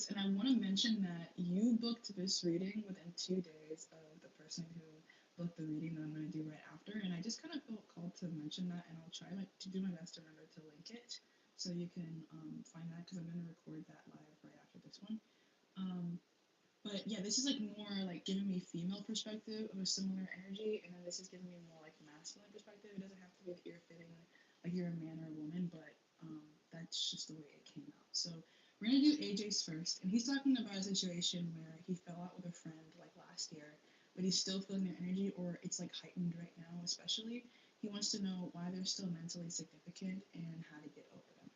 course. And I want to mention that you booked this reading within 2 days of the person who booked the reading that I'm going to do right after. And I just kind of felt called to mention that, and I'll try to do my best to remember to link it so you can find that because I'm going to record that live right after this one. Um, but yeah, this is like more like giving me female perspective of a similar energy, and then this is giving me more like masculine perspective. It doesn't have to be that you're fitting like you're a man or a woman, but that's just the way it came out. So we're gonna do AJ's first, and he's talking about a situation where he fell out with a friend like last year, but he's still feeling their energy, or it's like heightened right now, especially. He wants to know why they're still mentally significant and how to get over them.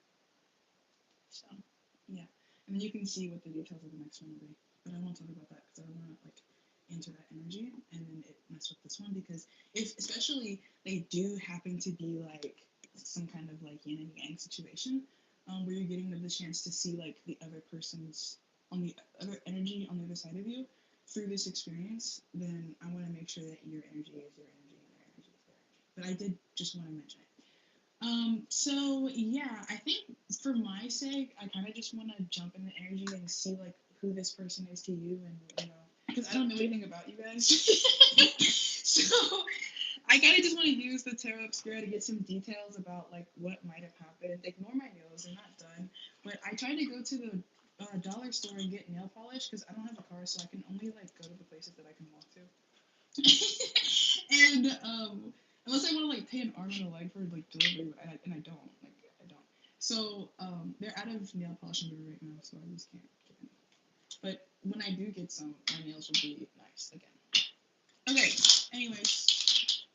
So, yeah. And then you can see what the details of the next one will be. But I won't talk about that because I don't want to like enter that energy and then it mess with this one because if especially they do happen to be like some kind of like yin and yang situation where you're getting the chance to see like the other person's on the other energy on the other side of you through this experience, then I want to make sure that your energy is your energy and their energy is their energy. But I did just want to mention it. So yeah, I think for my sake, I kind of just want to jump in the energy and see like who this person is to you, and because I don't know anything about you guys, so I kind of just want to use the tarot obscura to get some details about like what might have happened. Ignore my nails; they're not done. But I tried to go to the dollar store and get nail polish because I don't have a car, so I can only like go to the places that I can walk to. And unless I want to like pay an arm and a leg for like delivery, and I don't like I don't. So they're out of nail polish and right now, so I just can't get any. But when I do get some, my nails will be nice again. Okay. Anyways,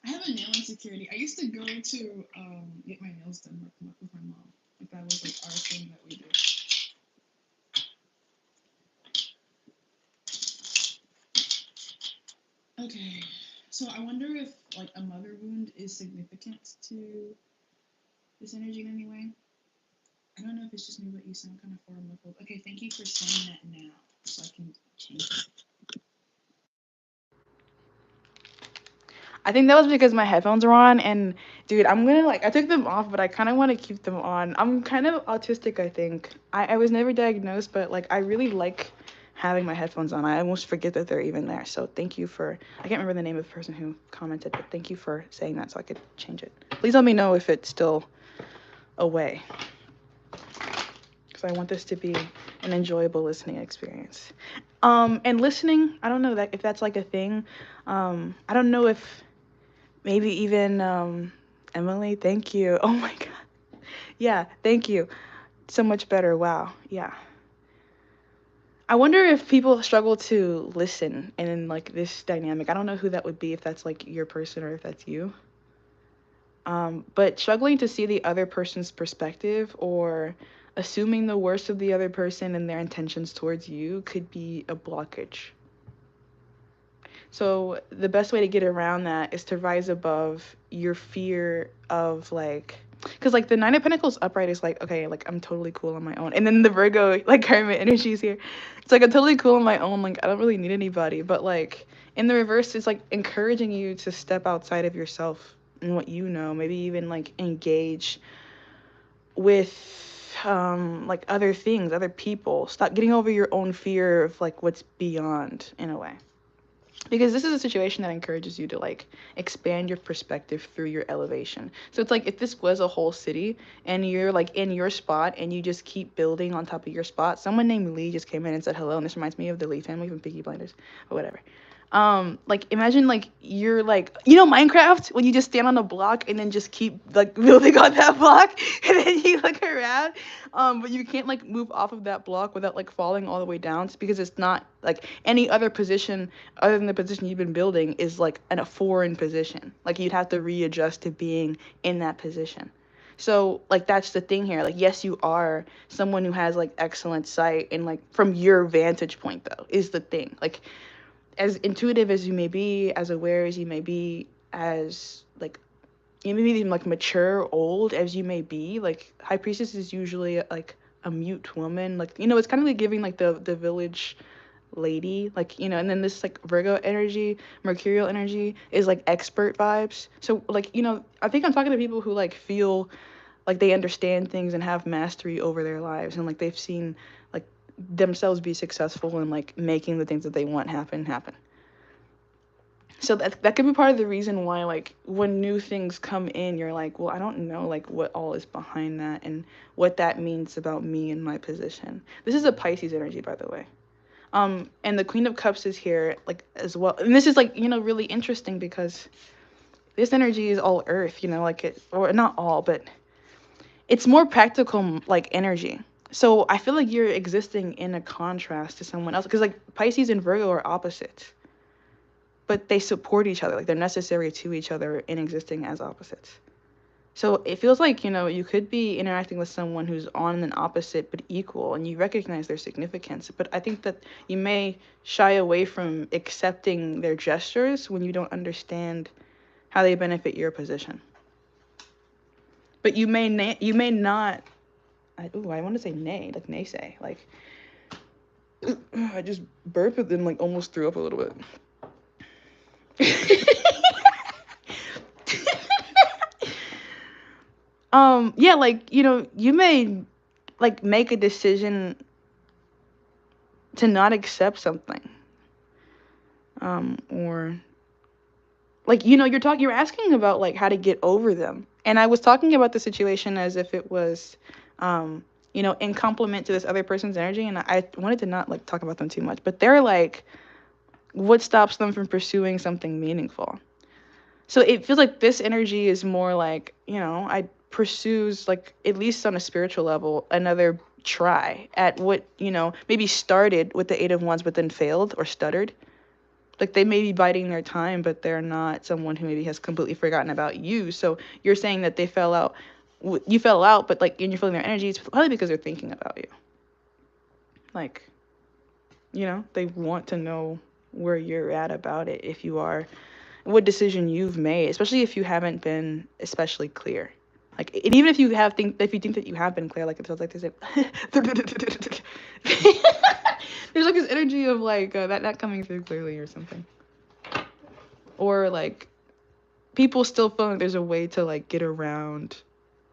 I have a nail insecurity. I used to go to get my nails done with my mom. Like that was like our thing that we did. Okay. So I wonder if like a mother wound is significant to this energy in any way. I don't know if it's just me, but you sound kind of far muffled. Okay, thank you for saying that now, so I can change it. I think that was because my headphones were on, and dude, I'm gonna like, I took them off, but I kind of want to keep them on. I'm kind of autistic, I think. I was never diagnosed, but like I really like having my headphones on. I almost forget that they're even there. So thank you for, I can't remember the name of the person who commented, but thank you for saying that so I could change it. Please let me know if it's still away, because I want this to be an enjoyable listening experience. And listening, I don't know that if that's like a thing. I don't know if maybe even Emily, thank you. Oh my god. Yeah, thank you. So much better. Wow. Yeah. I wonder if people struggle to listen and in like this dynamic. I don't know who that would be, if that's like your person or if that's you. But struggling to see the other person's perspective or assuming the worst of the other person and their intentions towards you could be a blockage. So the best way to get around that is to rise above your fear of like, because like the Nine of Pentacles upright is like, okay, like I'm totally cool on my own, and then the Virgo like karma energy is here. It's like I'm totally cool on my own, like I don't really need anybody. But like in the reverse, it's like encouraging you to step outside of yourself and what you know, maybe even like engage with like other things, other people. Stop getting over your own fear of like what's beyond in a way, because this is a situation that encourages you to like expand your perspective through your elevation. So it's like if this was a whole city and you're like in your spot and you just keep building on top of your spot. Someone named Lee just came in and said hello, and this reminds me of the Lee family from Peaky Blinders or whatever. Like imagine like you're like, you know, Minecraft, when you just stand on a block and then just keep like building on that block and then you look around, but you can't like move off of that block without like falling all the way down. It's because it's not like any other position other than the position you've been building is like a foreign position. Like you'd have to readjust to being in that position. So like that's the thing here. Like yes, you are someone who has like excellent sight, and like from your vantage point though is the thing. Like as intuitive as you may be, as aware as you may be, as like you may be even like mature, old as you may be, like High Priestess is usually like a mute woman. Like, you know, it's kind of like giving like the village lady, like, you know, and then this like Virgo energy, Mercurial energy is like expert vibes. So like, you know, I think I'm talking to people who like feel like they understand things and have mastery over their lives, and like they've seen like themselves be successful in like making the things that they want happen. So that could be part of the reason why like when new things come in, you're like, well, I don't know like what all is behind that and what that means about me and my position. This is a Pisces energy, by the way. And the Queen of Cups is here like as well. And this is like, really interesting because this energy is all earth, like it, or not all, but it's more practical like energy. So I feel like you're existing in a contrast to someone else because like Pisces and Virgo are opposites, but they support each other. Like they're necessary to each other in existing as opposites. So it feels like, you could be interacting with someone who's on an opposite but equal and you recognize their significance. But I think that you may shy away from accepting their gestures when you don't understand how they benefit your position. But you may not. I want to say nay, like naysay, like I just burped and like almost threw up a little bit. Yeah, like you may like make a decision to not accept something, or like you're asking about like how to get over them, and I was talking about the situation as if it was in complement to this other person's energy, and I wanted to not like talk about them too much, but they're like, what stops them from pursuing something meaningful? So it feels like this energy is more like, I pursues like at least on a spiritual level another try at what, maybe started with the Eight of Wands but then failed or stuttered. Like they may be biding their time, but they're not someone who maybe has completely forgotten about you. So you're saying that they fell out, you fell out, but like, and you're feeling their energy, it's probably because they're thinking about you. Like, they want to know where you're at about it, if you are, what decision you've made, especially if you haven't been especially clear. Like, and even if you if you think that you have been clear, like it feels like there's there's like this energy of like that not coming through clearly or something, or like people still feeling like there's a way to like get around,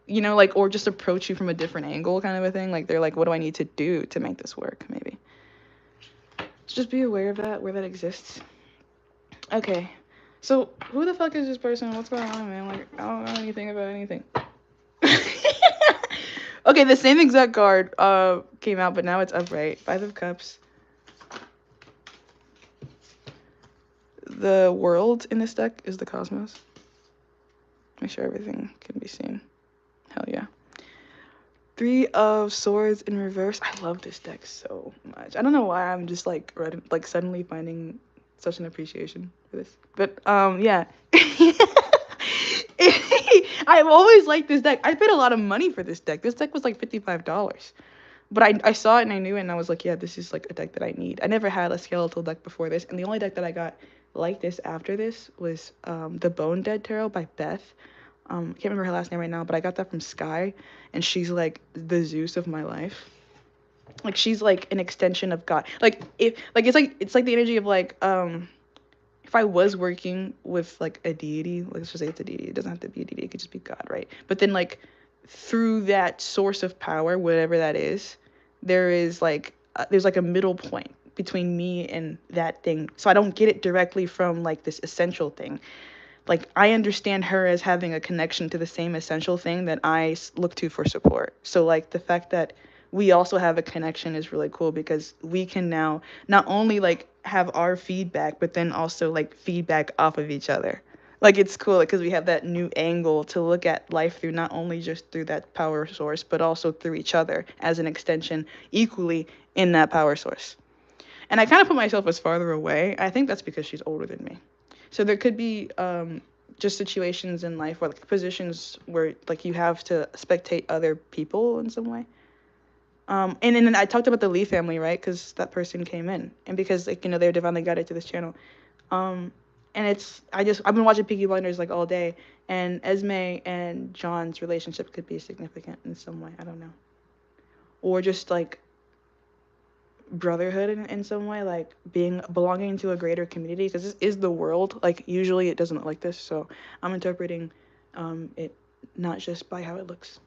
like, or just approach you from a different angle, kind of a thing. Like they're like, what do I need to do to make this work? Maybe. So just be aware of that, where that exists. Okay. So who the fuck is this person? What's going on, man? Like, I don't know anything about anything. Okay, the same exact card came out, but now it's upright. Five of Cups. The world in this deck is the cosmos. Make sure everything can be seen. Hell yeah. Three of Swords in reverse. I love this deck so much. I don't know why I'm just like suddenly finding such an appreciation for this. But yeah. I've always liked this deck. I paid a lot of money for this deck. This deck was like $55. But I saw it and I knew it, and I was like, yeah, this is like a deck that I need. I never had a skeletal deck before this, and the only deck that I got like this after this was the Bone Dead Tarot by Beth. I can't remember her last name right now, but I got that from Sky, and she's like the Zeus of my life. Like she's like an extension of God. Like it's like the energy of like if I was working with like a deity, let's just say it's a deity. It doesn't have to be a deity. It could just be God, right? But then like through that source of power, whatever that is, there's like a middle point between me and that thing. So I don't get it directly from like this essential thing. Like I understand her as having a connection to the same essential thing that I look to for support. So like the fact that we also have a connection is really cool because we can now not only like have our feedback, but then also like feedback off of each other. Like it's cool because we have that new angle to look at life through, not only just through that power source, but also through each other as an extension equally in that power source. And I kind of put myself as farther away. I think that's because she's older than me. So there could be just situations in life or like positions where like you have to spectate other people in some way. And then I talked about the Lee family, right? Because that person came in, and because like they're divinely guided to this channel. And I've been watching Peaky Blinders like all day, and Esme and John's relationship could be significant in some way. I don't know, or just like brotherhood in some way, like belonging to a greater community, because this is the world. Like usually it doesn't look like this, so I'm interpreting it not just by how it looks.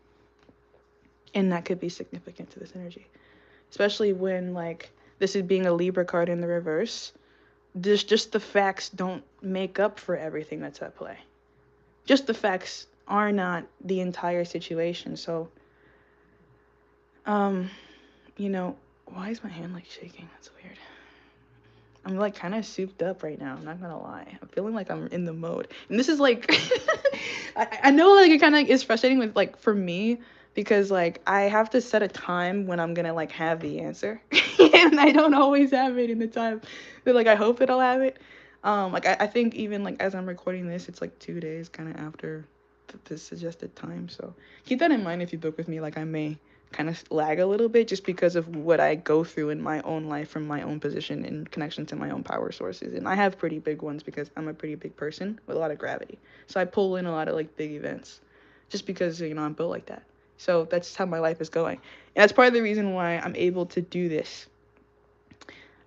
And that could be significant to this energy, especially when like this is being a Libra card in the reverse. Just the facts don't make up for everything that's at play. Just the facts are not the entire situation. So, um, you know, why is my hand like shaking? That's weird. I'm like kind of souped up right now. I'm not gonna lie. I'm feeling like I'm in the mode, and this is like, I know like it kind of is frustrating with like for me because like I have to set a time when I'm gonna like have the answer, and I don't always have it in the time that like I hope that I'll have it. Like I think even like as I'm recording this, it's like 2 days kind of after the suggested time. So keep that in mind if you book with me. Like I may kind of lag a little bit just because of what I go through in my own life from my own position in connection to my own power sources. And I have pretty big ones because I'm a pretty big person with a lot of gravity. So I pull in a lot of like big events just because, you know, I'm built like that. So that's how my life is going. And that's part of the reason why I'm able to do this.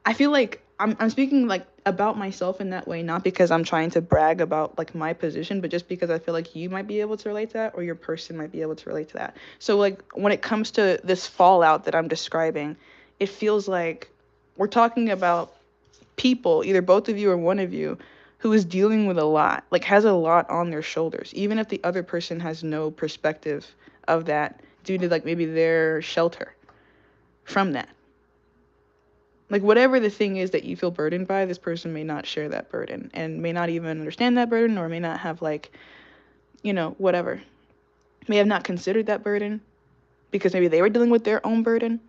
I feel like I'm speaking like about myself in that way, not because I'm trying to brag about like my position, but just because I feel like you might be able to relate to that or your person might be able to relate to that. So like when it comes to this fallout that I'm describing, it feels like we're talking about people, either both of you or one of you, who is dealing with a lot, like has a lot on their shoulders, even if the other person has no perspective of that due to like maybe their shelter from that. Like whatever the thing is that you feel burdened by, this person may not share that burden and may not even understand that burden or may not have like, you know, whatever. May have not considered that burden because maybe they were dealing with their own burden.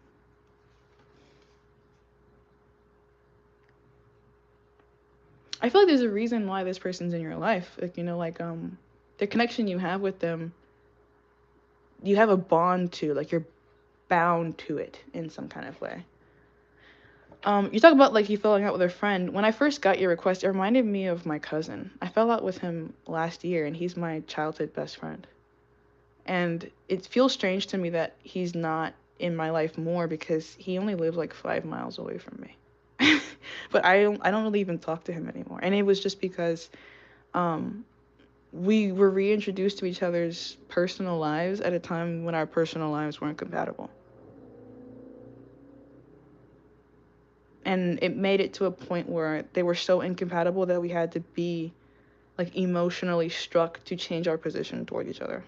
I feel like there's a reason why this person's in your life. Like, you know, like the connection you have with them, you have a bond to, like you're bound to it in some kind of way. You talk about like you falling out with a friend. When I first got your request, it reminded me of my cousin. I fell out with him last year, and he's my childhood best friend. And it feels strange to me that he's not in my life more because he only lives like 5 miles away from me. But I don't really even talk to him anymore. And it was just because um, we were reintroduced to each other's personal lives at a time when our personal lives weren't compatible. And it made it to a point where they were so incompatible that we had to be like emotionally struck to change our position toward each other.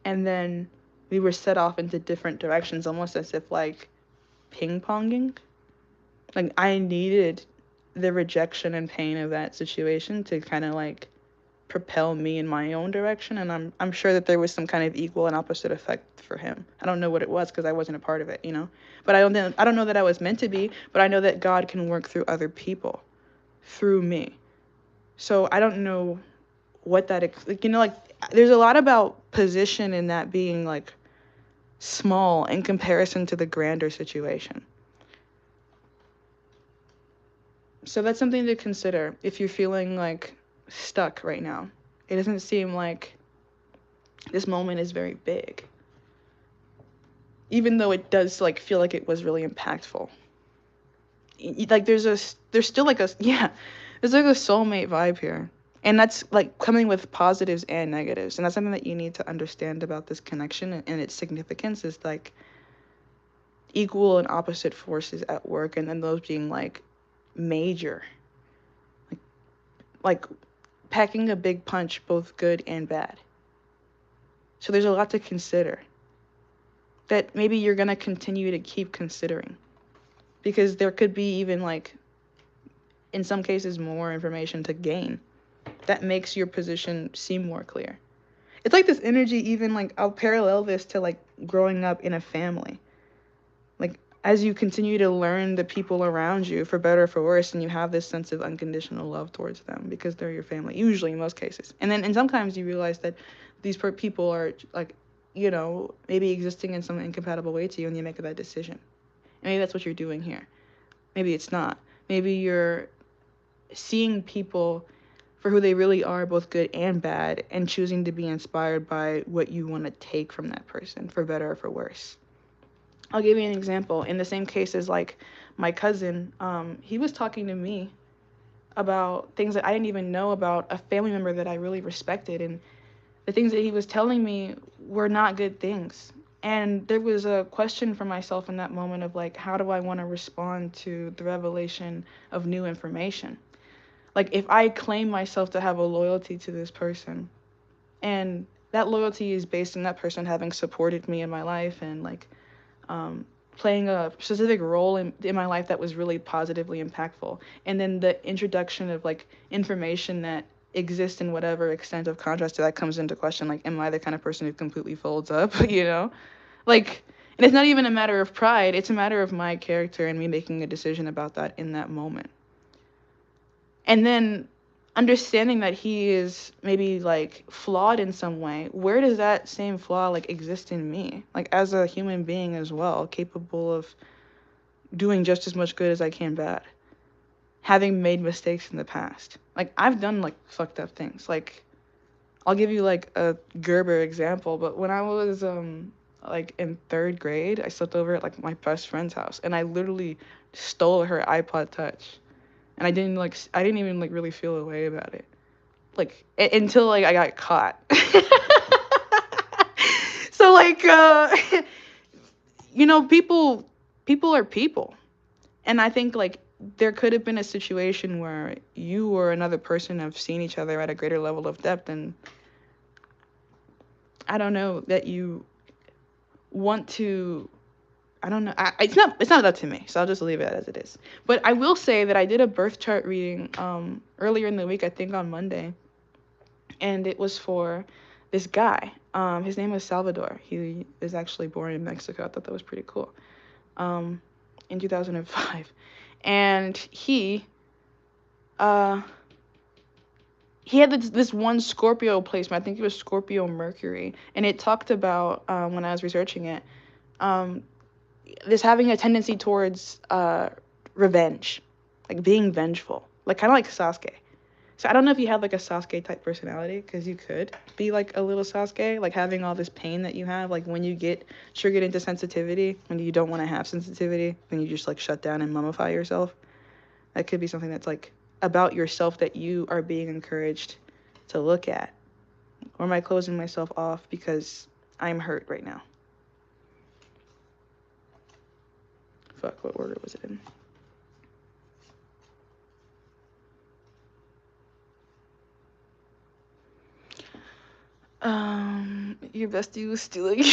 And then we were set off into different directions, almost as if like ping ponging. Like I needed the rejection and pain of that situation to kind of like propel me in my own direction, and I'm sure that there was some kind of equal and opposite effect for him. I don't know what it was because I wasn't a part of it, you know. But I don't know that I was meant to be, but I know that God can work through other people through me. So I don't know what that like, you know, like there's a lot about position in that being like small in comparison to the grander situation. So that's something to consider if you're feeling like stuck right now. It doesn't seem like this moment is very big, even though it does like feel like it was really impactful. Like there's still like a yeah, there's like a soulmate vibe here. And that's like coming with positives and negatives. And that's something that you need to understand about this connection and its significance is like equal and opposite forces at work, and then those being like major. Like like packing a big punch, both good and bad. So there's a lot to consider that maybe you're going to continue to keep considering because there could be even like in some cases more information to gain that makes your position seem more clear. It's like this energy, even like I'll parallel this to like growing up in a family. Like as you continue to learn the people around you for better or for worse, and you have this sense of unconditional love towards them because they're your family, usually in most cases. And then and sometimes you realize that these people are like, you know, maybe existing in some incompatible way to you, and you make that decision. And maybe that's what you're doing here. Maybe it's not. Maybe you're seeing people for who they really are, both good and bad, and choosing to be inspired by what you want to take from that person, for better or for worse. I'll give you an example. In the same case as like my cousin, he was talking to me about things that I didn't even know about a family member that I really respected, and the things that he was telling me were not good things. And there was a question for myself in that moment of like, how do I want to respond to the revelation of new information? Like, if I claim myself to have a loyalty to this person, and that loyalty is based on that person having supported me in my life and like um, playing a specific role in my life that was really positively impactful. And then the introduction of like information that exists in whatever extent of contrast to that comes into question. Like, am I the kind of person who completely folds up, you know? Like, and it's not even a matter of pride, it's a matter of my character and me making a decision about that in that moment. And then understanding that he is maybe like flawed in some way, where does that same flaw like exist in me, like as a human being as well, capable of doing just as much good as I can bad, having made mistakes in the past. Like, I've done like fucked up things. Like, I'll give you like a Gerber example, but when I was like in 3rd grade, I slept over at like my best friend's house and I literally stole her iPod Touch. And I didn't even like really feel a way about it. Like until like I got caught. So like you know, people are people. And I think like there could have been a situation where you or another person have seen each other at a greater level of depth, and I don't know that you want to. I don't know. It's not up to me, so I'll just leave it as it is. But I will say that I did a birth chart reading earlier in the week, I think on Monday, and it was for this guy. His name was Salvador. He is actually born in Mexico. I thought that was pretty cool. In 2005, and uh he had this one Scorpio placement. I think it was Scorpio Mercury, and it talked about when I was researching it, um, this having a tendency towards revenge, like being vengeful, like kind of like Sasuke. So I don't know if you have like a Sasuke type personality, because you could be like a little Sasuke, like having all this pain that you have, like when you get triggered into sensitivity, when you don't want to have sensitivity, then you just like shut down and mummify yourself. That could be something that's like about yourself that you are being encouraged to look at. Or am I closing myself off because I'm hurt right now? Fuck, what order was it in? Your bestie was stealing.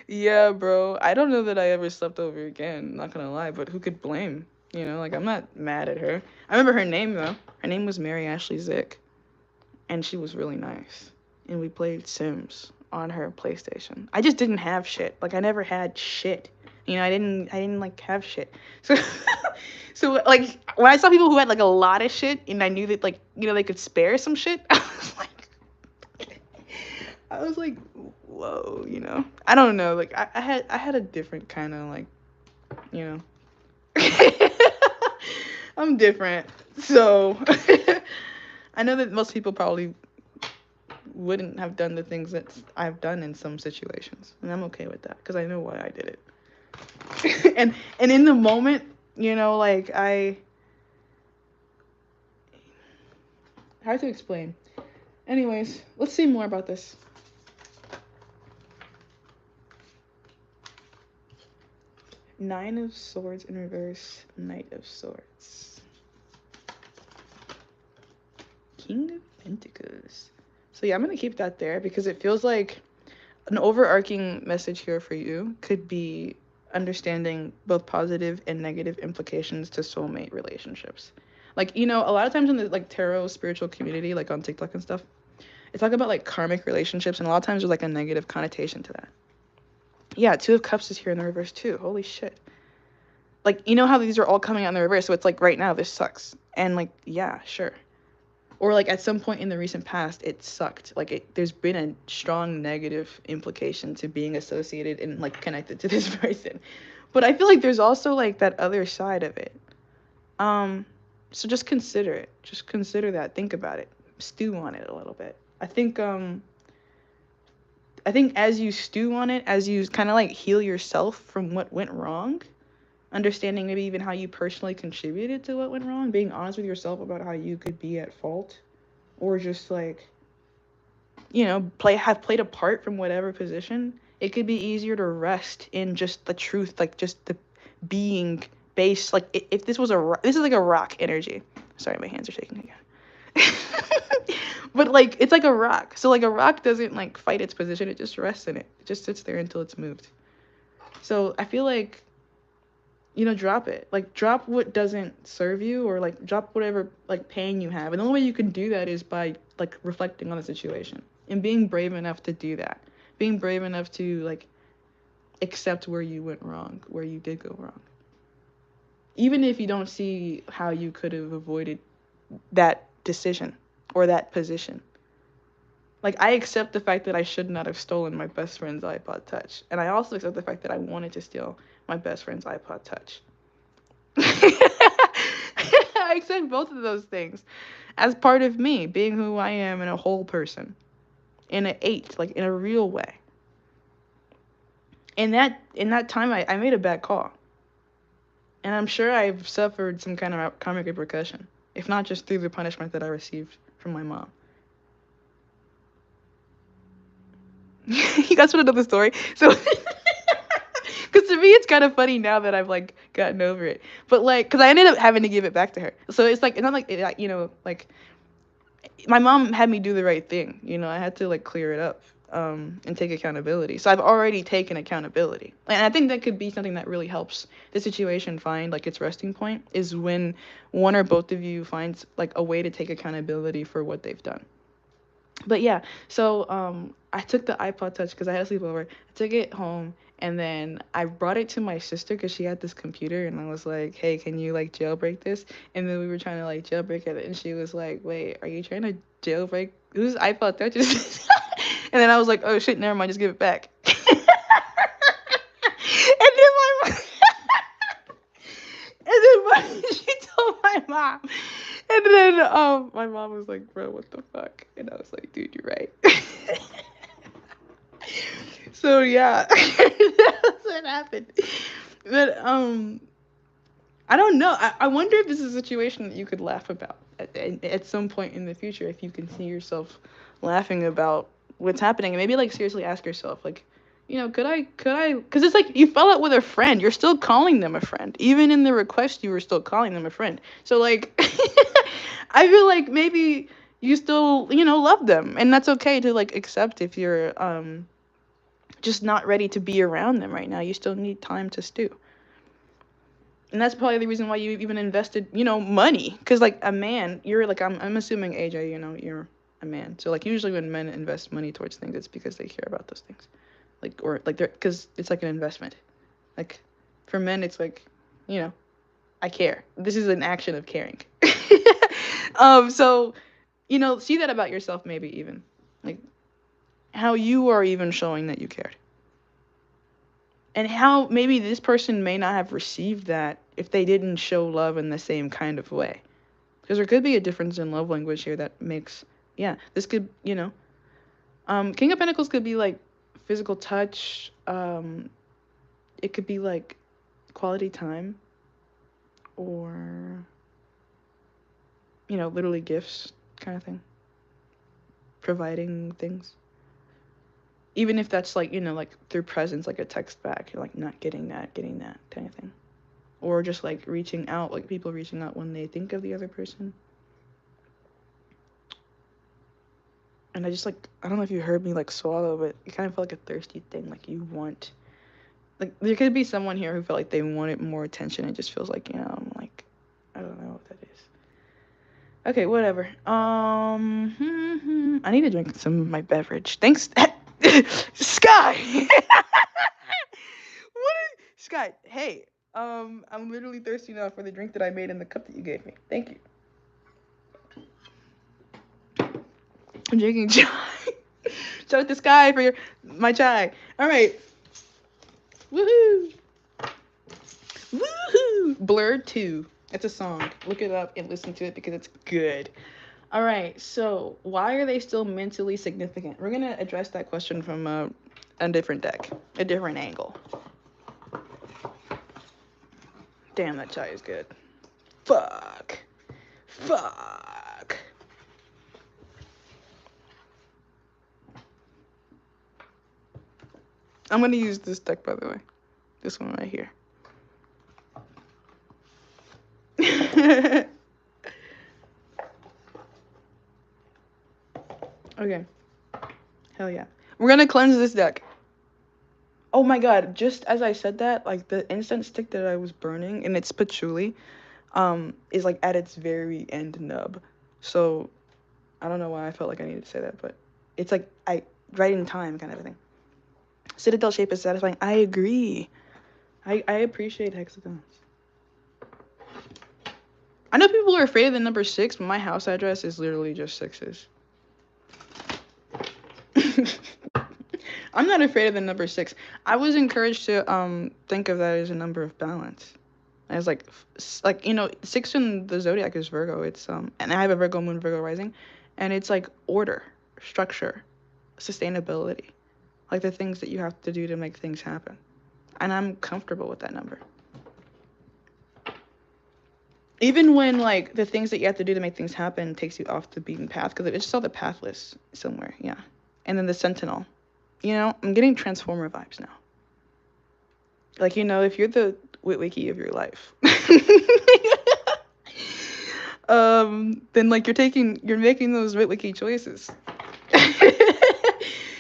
Yeah, bro. I don't know that I ever slept over again, not gonna lie, but who could blame? You know, like I'm not mad at her. I remember her name though. Her name was Mary Ashley Zick, and she was really nice. And we played Sims on her PlayStation. I just didn't have shit. Like I never had shit. You know, I didn't like have shit. So so like when I saw people who had like a lot of shit and I knew that like, you know, they could spare some shit, I was like, whoa, you know. I don't know. Like I had a different kind of like, you know. I'm different. So I know that most people probably wouldn't have done the things that I've done in some situations, and I'm okay with that because I know why I did it. And in the moment, you know, like hard to explain. Anyways, let's see more about this. Nine of Swords in reverse, Knight of Swords, King of Pentacles. So yeah, I'm gonna keep that there because it feels like an overarching message here for you could be understanding both positive and negative implications to soulmate relationships. Like, you know, a lot of times in the like tarot spiritual community, like on TikTok and stuff, they talk about like karmic relationships, and a lot of times there's like a negative connotation to that. Yeah, Two of Cups is here in the reverse too. Holy shit. Like, you know how these are all coming out in the reverse, so it's like right now this sucks. And like, yeah, sure. Or like at some point in the recent past it sucked, like there's been a strong negative implication to being associated and like connected to this person, but I feel like there's also like that other side of it. So just consider that, think about it, stew on it a little bit. I think as you stew on it, as you kind of like heal yourself from what went wrong, understanding maybe even how you personally contributed to what went wrong, being honest with yourself about how you could be at fault, or just like have played a part from whatever position, it could be easier to rest in just the truth, like just the being base. Like if this was this is like a rock energy. Sorry, my hands are shaking again. But like it's like a rock. So like a rock doesn't like fight its position, it just rests in it. It just sits there until it's moved. So I feel like, drop it. Like drop what doesn't serve you, or like drop whatever like pain you have. And the only way you can do that is by like reflecting on the situation and being brave enough to do that. Being brave enough to like accept where you went wrong, where you did go wrong. Even if you don't see how you could have avoided that decision or that position. Like, I accept the fact that I should not have stolen my best friend's iPod Touch. And I also accept the fact that I wanted to steal my best friend's iPod Touch. I accept both of those things as part of me, being who I am and a whole person. In an 8, like in a real way. In that time, I made a bad call. And I'm sure I've suffered some kind of karmic repercussion, if not just through the punishment that I received from my mom. You guys want to know the story? So, because to me, it's kind of funny now that I've like gotten over it. But like, because I ended up having to give it back to her. So it's like, it's not like, like my mom had me do the right thing. I had to like clear it up and take accountability. So I've already taken accountability. And I think that could be something that really helps the situation find like its resting point, is when one or both of you finds like a way to take accountability for what they've done. But yeah, so I took the iPod Touch because I had a sleepover. I took it home, and then I brought it to my sister because she had this computer, and I was like, hey, can you like jailbreak this? And then we were trying to like jailbreak it, and she was like, wait, are you trying to jailbreak? Whose iPod Touch is this? And then I was like, oh shit, never mind, just give it back. And then she told my mom. And then my mom was like, bro, what the fuck? And I was like, dude, you're right. So yeah, that's what happened. But I don't know. I wonder if this is a situation that you could laugh about at some point in the future, if you can see yourself laughing about what's happening, and maybe like seriously ask yourself, like, could I, because it's like you fell out with a friend, you're still calling them a friend. Even in the request, you were still calling them a friend. So like, I feel like maybe you still, love them, and that's okay to like accept if you're just not ready to be around them right now. You still need time to stew. And that's probably the reason why you even invested, money. Because, like, a man, you're like, I'm assuming, AJ, you're a man. So, like, usually when men invest money towards things, it's because they care about those things. Like, or, like, because it's like an investment. Like, for men, it's like, I care. This is an action of caring. So, see that about yourself, maybe even. Like, how you are even showing that you cared. And how maybe this person may not have received that if they didn't show love in the same kind of way. Because there could be a difference in love language here that makes, this could, King of Pentacles could be like physical touch. It could be like quality time, or, literally gifts kind of thing. Providing things. Even if that's like, like through presence, like a text back, you're like not getting that kind of thing. Or just like reaching out, like people reaching out when they think of the other person. And I just like, I don't know if you heard me like swallow, but it kind of felt like a thirsty thing. Like you want, like there could be someone here who felt like they wanted more attention. It just feels like, I'm like, I don't know what that is. Okay, whatever. I need to drink some of my beverage. Thanks. Sky. Sky, hey, I'm literally thirsty now for the drink that I made in the cup that you gave me. Thank you. I'm drinking chai. Shout out to Sky for my chai. All right. Woohoo! Woohoo! Blur 2. It's a song. Look it up and listen to it because it's good. All right. So, why are they still mentally significant? We're going to address that question from a different deck, a different angle. Damn, that chai is good. Fuck. I'm gonna use this deck, by the way. This one right here. Okay. Hell yeah. We're gonna cleanse this deck. Oh my god, just as I said that, like the incense stick that I was burning and it's patchouli, is like at its very end nub. So I don't know why I felt like I needed to say that, but it's like right in time kind of a thing. Citadel shape is satisfying. I agree. I appreciate hexagons. I know people are afraid of the number 6, but my house address is literally just 6s. I'm not afraid of the number 6. I was encouraged to think of that as a number of balance. As like 6 in the zodiac is Virgo. It's and I have a Virgo moon, Virgo rising, and it's like order, structure, sustainability, like the things that you have to do to make things happen. And I'm comfortable with that number. Even when like the things that you have to do to make things happen takes you off the beaten path, because it's still the pathless somewhere, yeah. And then the sentinel. I'm getting transformer vibes now. Like, if you're the Witwicky of your life, then like you're making those Witwicky choices.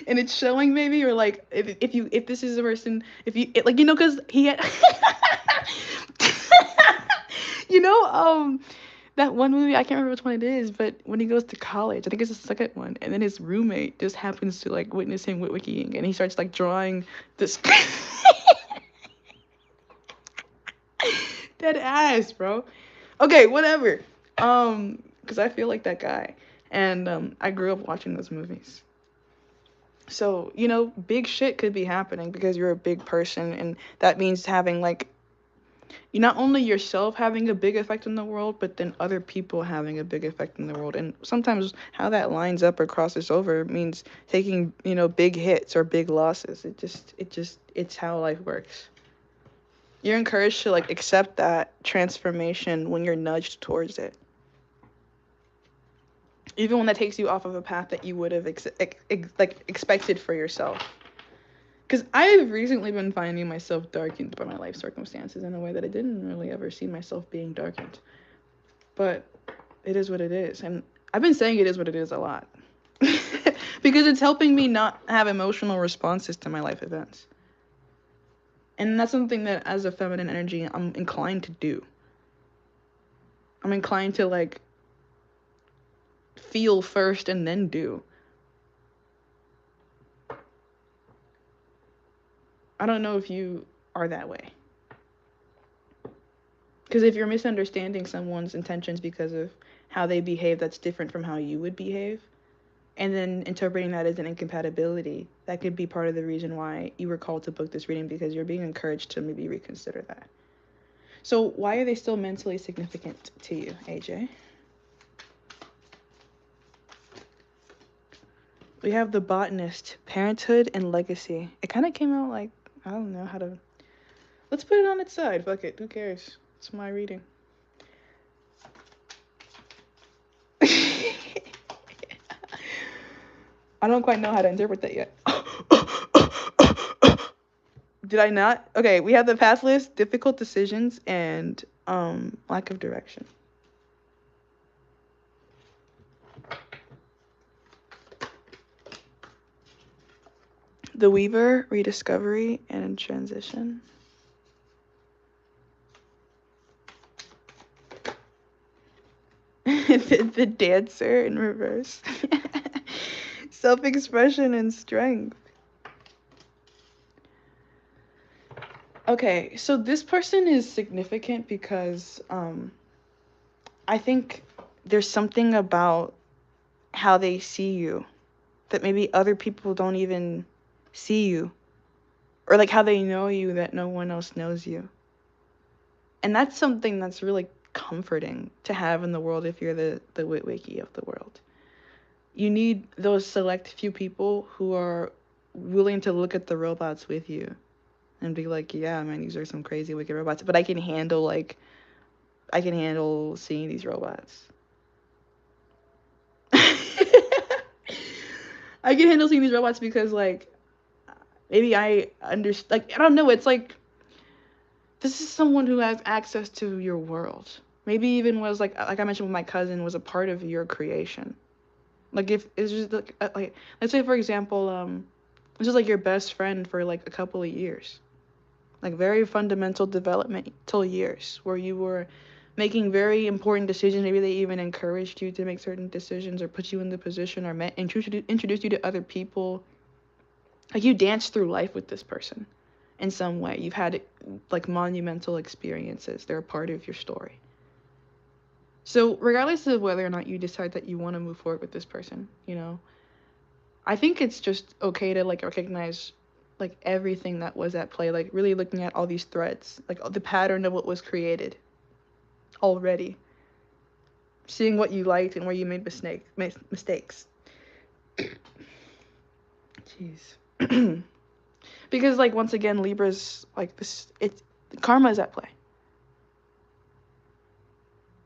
And it's showing maybe, or like if this is a person, because he had that one movie, I can't remember which one it is, but when he goes to college, I think it's the second one, and then his roommate just happens to like witness him witwickying, and he starts like drawing this dead ass, bro. Okay, whatever. Because I feel like that guy, and I grew up watching those movies. So, big shit could be happening because you're a big person, and that means having like you not only yourself having a big effect in the world, but then other people having a big effect in the world. And sometimes how that lines up or crosses over means taking, big hits or big losses. It's how life works. You're encouraged to like accept that transformation when you're nudged towards it. Even when that takes you off of a path that you would have expected for yourself. Because I've recently been finding myself darkened by my life circumstances in a way that I didn't really ever see myself being darkened. But it is what it is. And I've been saying it is what it is a lot. Because it's helping me not have emotional responses to my life events. And that's something that as a feminine energy, I'm inclined to do. I'm inclined to like feel first and then do. I don't know if you are that way. Because if you're misunderstanding someone's intentions because of how they behave that's different from how you would behave, and then interpreting that as an incompatibility, that could be part of the reason why you were called to book this reading, because you're being encouraged to maybe reconsider that. So why are they still mentally significant to you, AJ? We have the botanist, parenthood and legacy. It kind of came out like, I don't know how to... Let's put it on its side. Fuck it. Who cares? It's my reading. I don't quite know how to interpret that yet. Did I not? Okay, we have the path list, difficult decisions, and lack of direction. The Weaver, rediscovery, and transition. the dancer in reverse. Self-expression and strength. Okay, so this person is significant because I think there's something about how they see you that maybe other people don't even see you, or like how they know you that no one else knows you. And that's something that's really comforting to have in the world if you're the Witwicky of the world. You need those select few people who are willing to look at the robots with you and be like, yeah, man, these are some crazy wicked robots, but I can handle seeing these robots. I can handle seeing these robots because like Maybe I understand. Like, I don't know. It's like this is someone who has access to your world. Maybe even was like I mentioned with my cousin, was a part of your creation. Like if it's just like let's say for example, this is like your best friend for like a couple of years, like very fundamental developmental years where you were making very important decisions. Maybe they even encouraged you to make certain decisions or put you in the position or introduced you to other people. Like you danced through life with this person in some way. You've had like monumental experiences. They're a part of your story. So regardless of whether or not you decide that you want to move forward with this person, I think it's just okay to like recognize like everything that was at play, like really looking at all these threads, like the pattern of what was created already, seeing what you liked and where you made mistakes. Jeez. Because like once again, Libra's like this, it's karma is at play.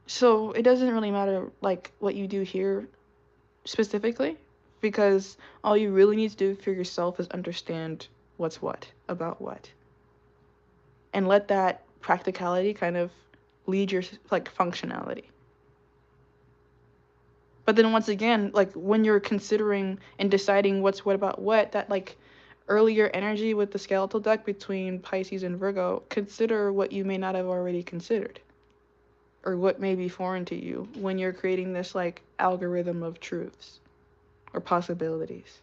So it doesn't really matter like what you do here specifically, because all you really need to do for yourself is understand what's what about what, and let that practicality kind of lead your like functionality. But then once again, like when you're considering and deciding what's what about what, that like earlier energy with the skeletal deck between Pisces and Virgo, consider what you may not have already considered or what may be foreign to you when you're creating this like algorithm of truths or possibilities.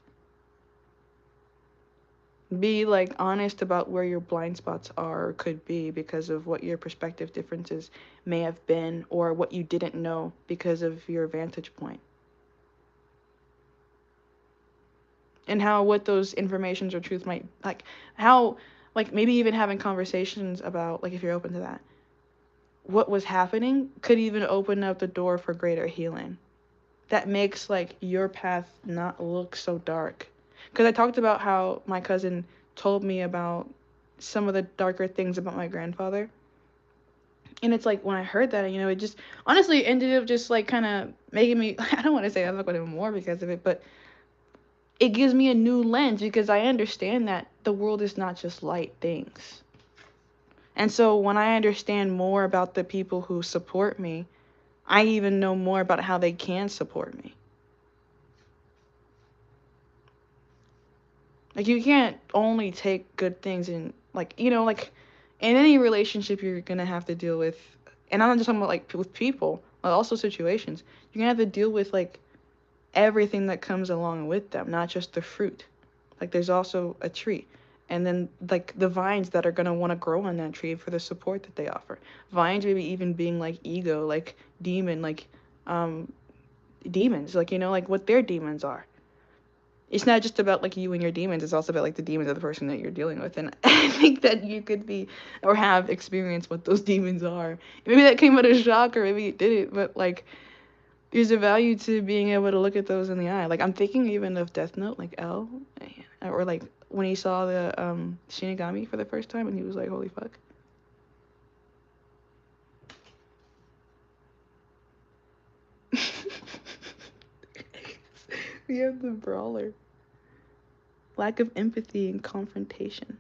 Be like honest about where your blind spots are or could be because of what your perspective differences may have been or what you didn't know because of your vantage point. And how what those informations or truth might like how like maybe even having conversations about like if you're open to that what was happening could even open up the door for greater healing that makes like your path not look so dark. Because I talked about how my cousin told me about some of the darker things about my grandfather, and it's like when I heard that, it just honestly ended up just like kind of making me I don't want to say I fuck with him more because of it, but it gives me a new lens because I understand that the world is not just light things. And so when I understand more about the people who support me, I even know more about how they can support me. Like you can't only take good things and like, like in any relationship you're going to have to deal with, and I'm not just talking about like with people, but also situations. You're going to have to deal with like everything that comes along with them, not just the fruit. Like there's also a tree. And then like the vines that are going to want to grow on that tree for the support that they offer. Vines maybe even being like ego, like demon, like demons, like like what their demons are. It's not just about like you and your demons, it's also about like the demons of the person that you're dealing with. And I think that you could be or have experienced what those demons are. Maybe that came out of shock or maybe it didn't, but like there's a value to being able to look at those in the eye. Like I'm thinking even of Death Note, like L, or like when he saw the Shinigami for the first time and he was like, holy fuck. We have the brawler. Lack of empathy and confrontation.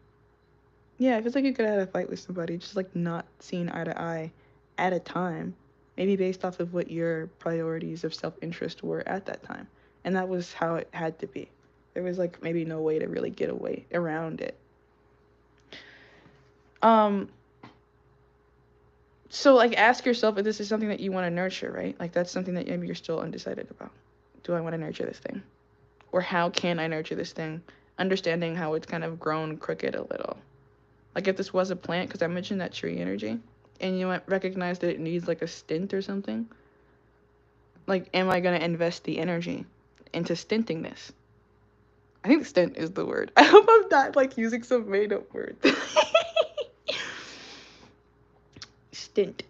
Yeah, it feels like you could have had a fight with somebody, just like not seeing eye to eye at a time. Maybe based off of what your priorities of self-interest were at that time. And that was how it had to be. There was like maybe no way to really get away around it. So like ask yourself if this is something that you want to nurture, right? Like that's something that maybe you're still undecided about. Do I want to nurture this thing? Or how can I nurture this thing? Understanding how it's kind of grown crooked a little. Like if this was a plant, because I mentioned that tree energy, and you might recognize that it needs like a stint or something. Like, am I going to invest the energy into stinting this? I think stint is the word. I hope I'm not like using some made up word. Stint.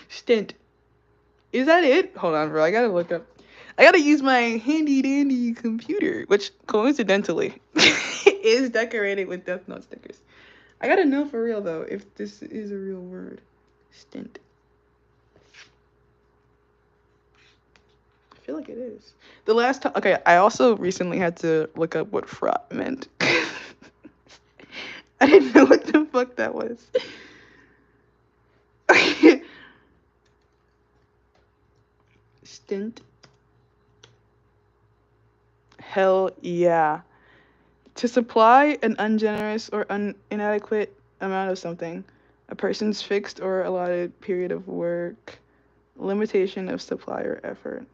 Stint. Is that it? Hold on, bro. I gotta look up. I gotta use my handy dandy computer, which coincidentally is decorated with Death Note stickers. I gotta know for real though if this is a real word. Stint. I feel like it is. The last time, okay, I also recently had to look up what fraught meant. I didn't know what the fuck that was. Stint. Hell yeah. To supply an ungenerous or inadequate amount of something, a person's fixed or allotted period of work, limitation of supply or effort.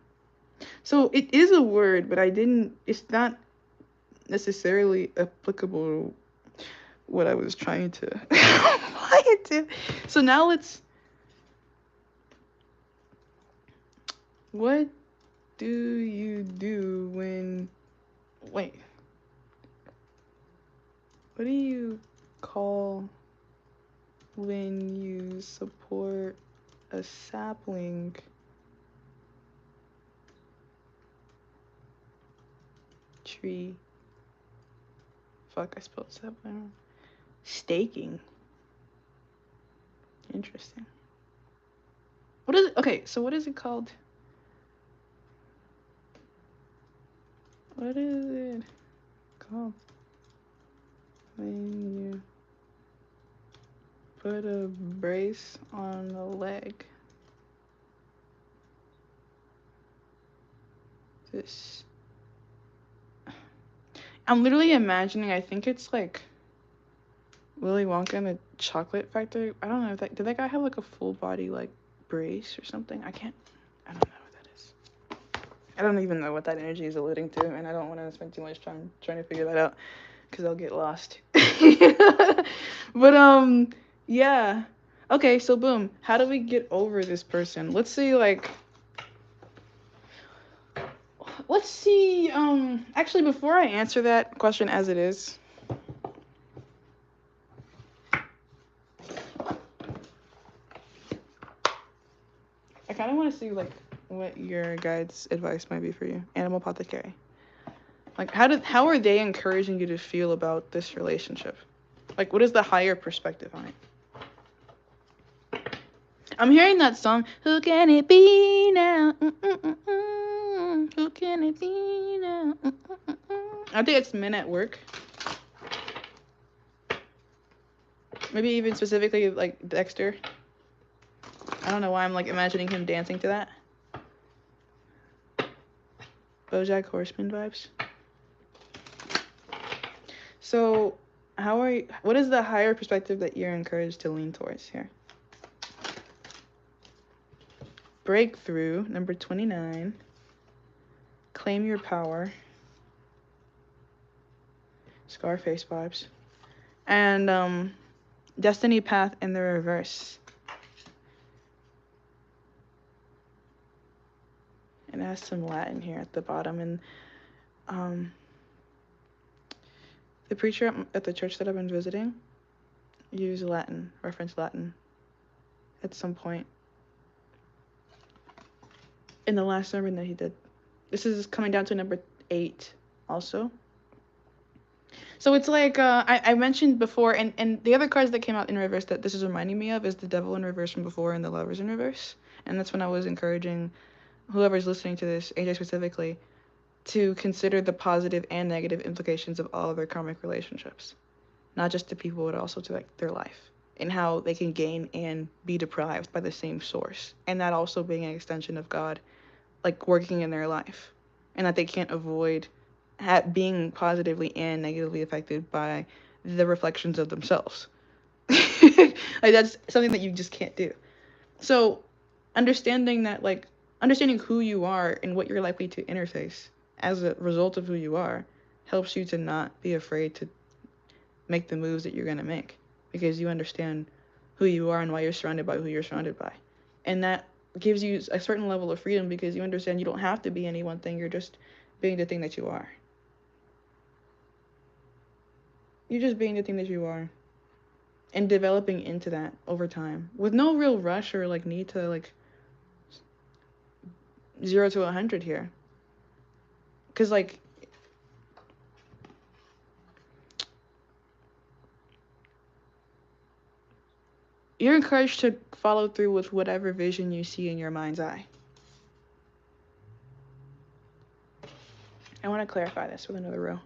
So it is a word, but it's not necessarily applicable to what I was trying to apply it to. So now what do you do when, wait, what do you call when you support a sapling tree? Fuck, I spelled sapling. Staking. Interesting. What is it? Okay, so what is it called? What is it called when you put a brace on a leg? This. I'm literally imagining, I think it's like Willy Wonka and the Chocolate Factory. I don't know if did that guy have like a full body like brace or something? I don't know what that is. I don't even know what that energy is alluding to, and I don't want to spend too much time trying to figure that out because I'll get lost. But yeah. Okay, so boom. How do we get over this person? Let's see actually before I answer that question as it is, I kind of want to see like what your guide's advice might be for you. Animal apothecary. Like how are they encouraging you to feel about this relationship? Like what is the higher perspective on it? I'm hearing that song, Who Can It Be Now? Who can it be now? I think it's Men at Work. Maybe even specifically like Dexter. I don't know why I'm like imagining him dancing to that. BoJack Horseman vibes. So, what is the higher perspective that you're encouraged to lean towards here? Breakthrough, number 29. Claim your power. Scarface vibes. And Destiny Path in the reverse. And it has some Latin here at the bottom. And the preacher at the church that I've been visiting used Latin, referenced Latin at some point in the last sermon that he did. This is coming down to number 8 also. So it's like I mentioned before, and the other cards that came out in reverse that this is reminding me of is the Devil in reverse from before and the Lovers in reverse. And that's when I was encouraging whoever's listening to this, AJ specifically, to consider the positive and negative implications of all of their karmic relationships. Not just to people, but also to like their life. And how they can gain and be deprived by the same source. And that also being an extension of God, like working in their life. And that they can't avoid being positively and negatively affected by the reflections of themselves. Like that's something that you just can't do. So understanding who you are and what you're likely to interface as a result of who you are helps you to not be afraid to make the moves that you're going to make, because you understand who you are and why you're surrounded by who you're surrounded by. And that gives you a certain level of freedom because you understand you don't have to be any one thing. You're just being the thing that you are. You're just being the thing that you are and developing into that over time with no real rush or like need to like 0 to 100 here. Because like you're encouraged to follow through with whatever vision you see in your mind's eye. I want to clarify this with another row.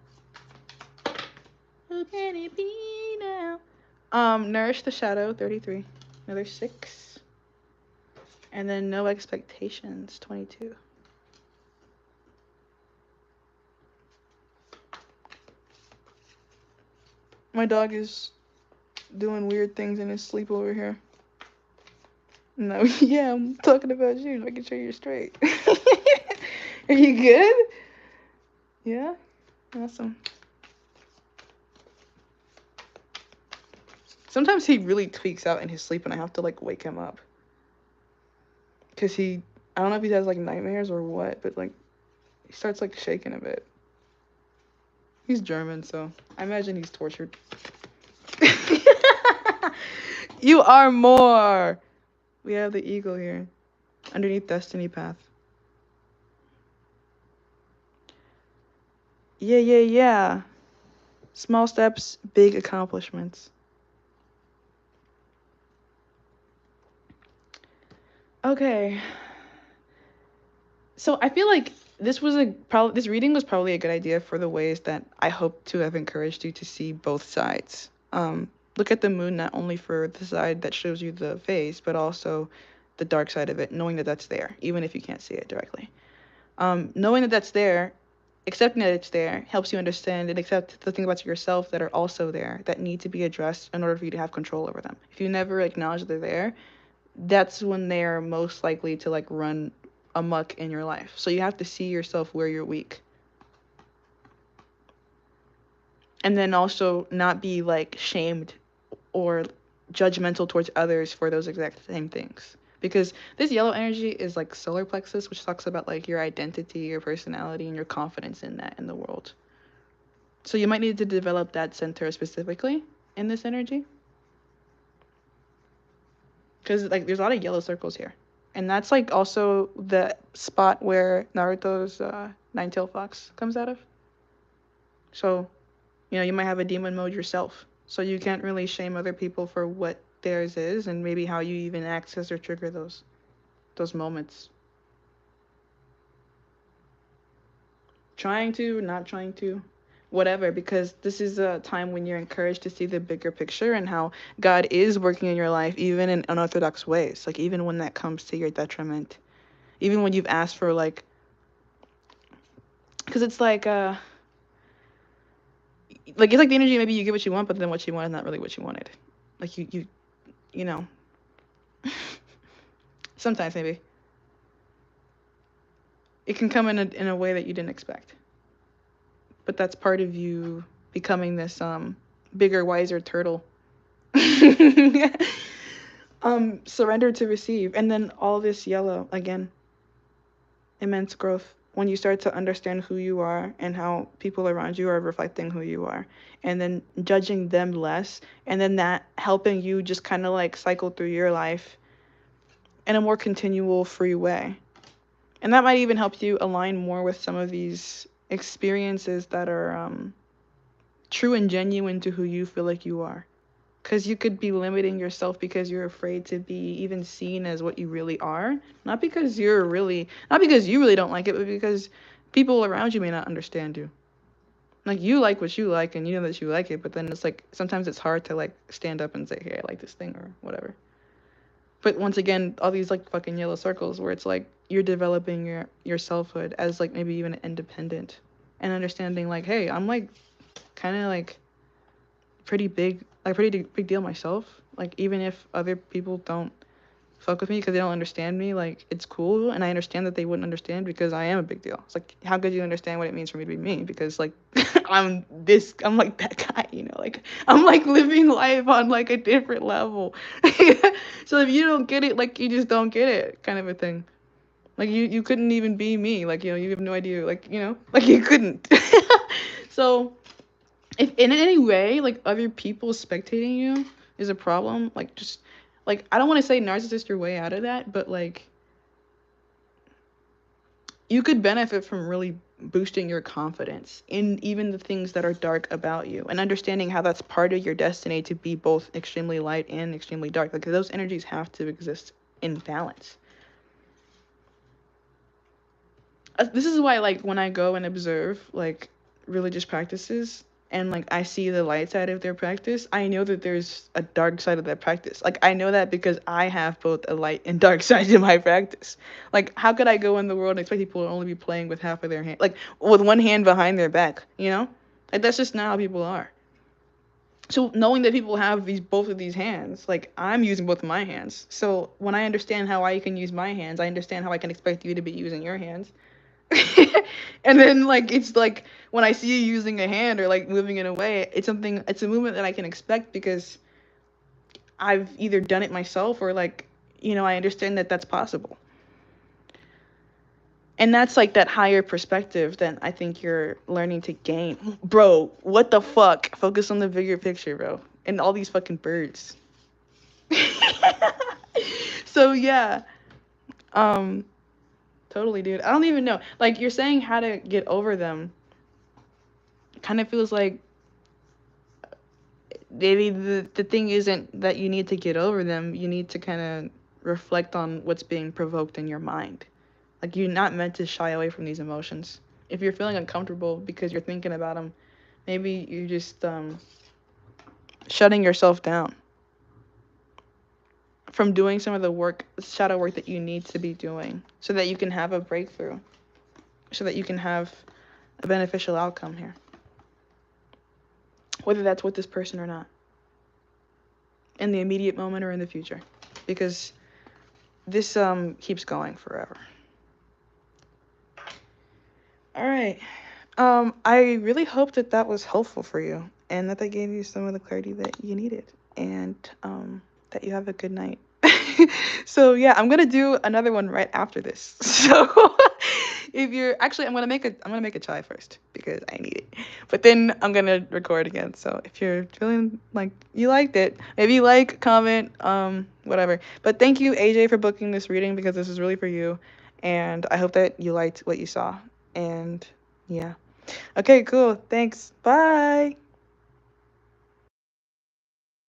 Who can it be now? Nourish the shadow, 33. Another 6. And then no expectations, 22. My dog is doing weird things in his sleep over here. No, yeah, I'm talking about you, making sure you're straight. Are you good? Yeah? Awesome. Sometimes he really tweaks out in his sleep and I have to like wake him up. Cause I don't know if he has like nightmares or what, but like he starts like shaking a bit. He's German, so I imagine he's tortured. You are more. We have the eagle here. Underneath Destiny Path. Yeah. Small steps, big accomplishments. Okay. So I feel like this reading was probably a good idea for the ways that I hope to have encouraged you to see both sides. Look at the moon not only for the side that shows you the face, but also the dark side of it, knowing that that's there, even if you can't see it directly. Knowing that that's there, accepting that it's there, helps you understand and accept the things about yourself that are also there that need to be addressed in order for you to have control over them. If you never acknowledge they're there, that's when they're most likely to like run amok in your life. So you have to see yourself where you're weak. And then also not be like shamed or judgmental towards others for those exact same things. Because this yellow energy is like solar plexus, which talks about like your identity, your personality, and your confidence in that in the world. So you might need to develop that center specifically in this energy. Because like there's a lot of yellow circles here. And that's like also the spot where Naruto's nine-tailed fox comes out of. So, you might have a demon mode yourself. So you can't really shame other people for what theirs is and maybe how you even access or trigger those moments. Trying to, not trying to, whatever, because this is a time when you're encouraged to see the bigger picture and how God is working in your life, even in unorthodox ways. Like, even when that comes to your detriment. Even when you've asked for, like, because it's like it's like the energy, maybe you get what you want, but then what you want is not really what you wanted. Like, you know. Sometimes, maybe. It can come in a way that you didn't expect. But that's part of you becoming this bigger, wiser turtle. Surrender to receive. And then all this yellow again. Immense growth. When you start to understand who you are and how people around you are reflecting who you are. And then judging them less. And then that helping you just kind of like cycle through your life in a more continual, free way. And that might even help you align more with some of these experiences that are true and genuine to who you feel like you are. Because you could be limiting yourself because you're afraid to be even seen as what you really are. Not because you really don't like it, but because people around you may not understand you. Like, you like what you like and you know that you like it, but then it's like sometimes it's hard to like stand up and say, hey, I like this thing or whatever. But once again, all these like fucking yellow circles where it's like you're developing your selfhood as like maybe even independent and understanding like, hey, I'm like kind of like pretty big deal myself. Like, even if other people don't fuck with me because they don't understand me, like, it's cool, and I understand that they wouldn't understand because I am a big deal. It's like, how could you understand what it means for me to be me? Because like I'm like that guy, like I'm like living life on like a different level. So if you don't get it, like, you just don't get it, kind of a thing. Like, you couldn't even be me, like, you have no idea, like, like you couldn't. So if in any way like other people spectating you is a problem, like, just like, I don't want to say narcissist your way out of that, but like you could benefit from really boosting your confidence in even the things that are dark about you and understanding how that's part of your destiny to be both extremely light and extremely dark. Like, those energies have to exist in balance. this is why, like, when I go and observe like religious practices and like I see the light side of their practice, I know that there's a dark side of that practice. Like, I know that because I have both a light and dark side to my practice. Like, how could I go in the world and expect people to only be playing with half of their hand, like with one hand behind their back, you know? Like, that's just not how people are. So knowing that people have these both of these hands, like, I'm using both of my hands. So when I understand how I can use my hands, I understand how I can expect you to be using your hands. And then, like, it's like when I see you using a hand or like moving it away, it's a movement that I can expect because I've either done it myself or like, I understand that that's possible. And that's like that higher perspective that I think you're learning to gain. Bro, what the fuck? Focus on the bigger picture, bro. And all these fucking birds. So yeah. Um totally, dude. I don't even know. Like, you're saying how to get over them. Kind of feels like maybe the thing isn't that you need to get over them. You need to kind of reflect on what's being provoked in your mind. Like, you're not meant to shy away from these emotions. If you're feeling uncomfortable because you're thinking about them, maybe you're just shutting yourself down from doing some of the work, shadow work that you need to be doing so that you can have a breakthrough, so that you can have a beneficial outcome here, whether that's with this person or not, in the immediate moment or in the future, because this keeps going forever. All right. I really hope that that was helpful for you and that gave you some of the clarity that you needed, and that you have a good night. So yeah, I'm gonna do another one right after this. So if you're actually, I'm gonna make a chai first because I need it. But then I'm gonna record again. So if you're feeling like you liked it, maybe like, comment, whatever. But thank you, AJ, for booking this reading because this is really for you, and I hope that you liked what you saw. And yeah. Okay, cool. Thanks. Bye.